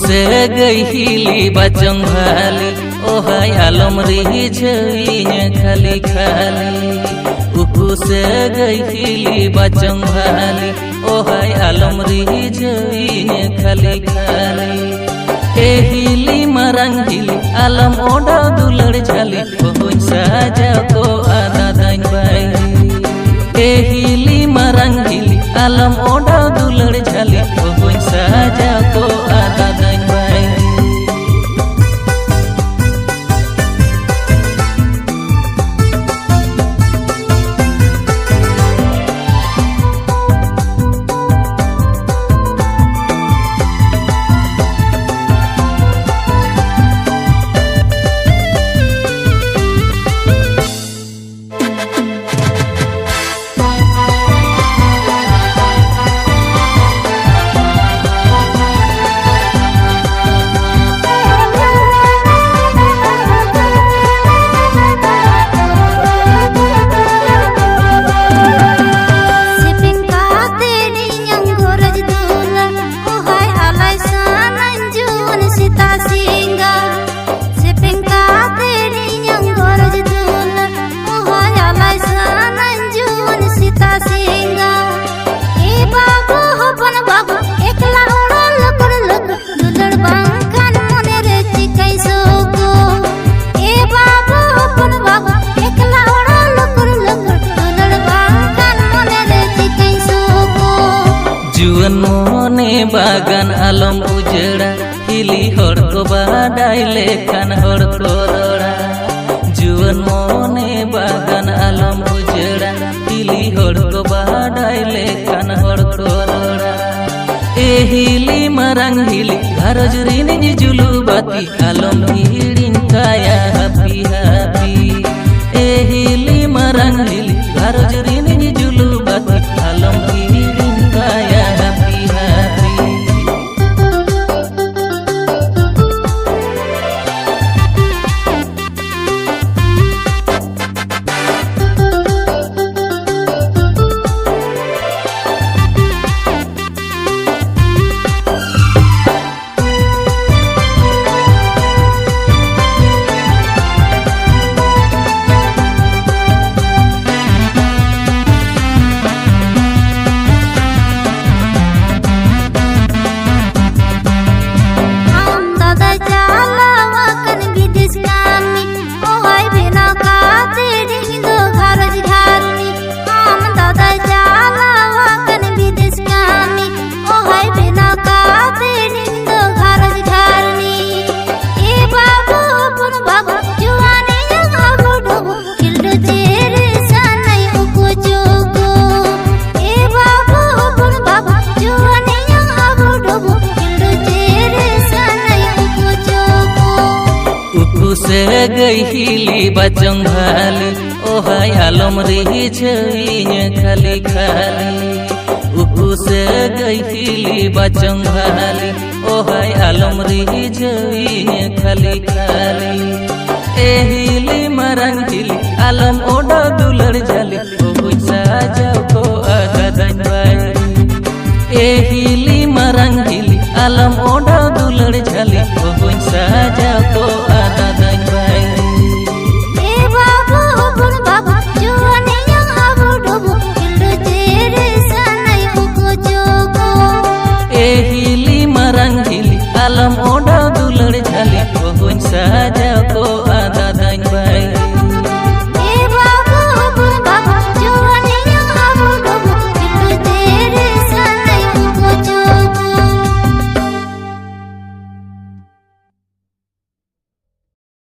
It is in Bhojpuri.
से गईली बचंग भाली ओहाय आलम रही झई खाली खाली। उकू से गईली बचंग भाली ओहाय आलम रही झई खाली खाली। एहिली मरंगिली आलम ओडा दुलड़ झाली ओहुई साजा को आदा दाइन बाई। एहिली मरंगिली आलम ओडा दुलड़ झाली ओहुई साजा को आदा दाइन बाई। जुअन मोने बागान आलम उजड़ा हिली हर को बाडाई लेखान हर को रोड़ा। जुअन मोने बागान आलम उजड़ा हिली हर को बाडाई लेखान हर को रोड़ा। एहिली मरंगिली घरज रिनी जुलू बाती आलम हिड़िन काया हापी हापी। एहिली मरंगिली घरज रिनी जुलू बाती आलम हिड़िन काया हापी हापी। से गईली बचंग भाली ओहाय आलम रही झई खाली खाली। उकू से गईली बचंग भाली ओहाय आलम रही झई खाली खाली। एहिली मरंगिली आलम ओडा दुलड़ झाली ओहुई साजा को आदा दाइन बाई। एहिली मरंगिली आलम ओडा दुलड़ झाली ओहुई साजा को आदा दाइन बाई। एहिली मरंगिली आलम ओडा दुलड़ झाली ओहुई साजा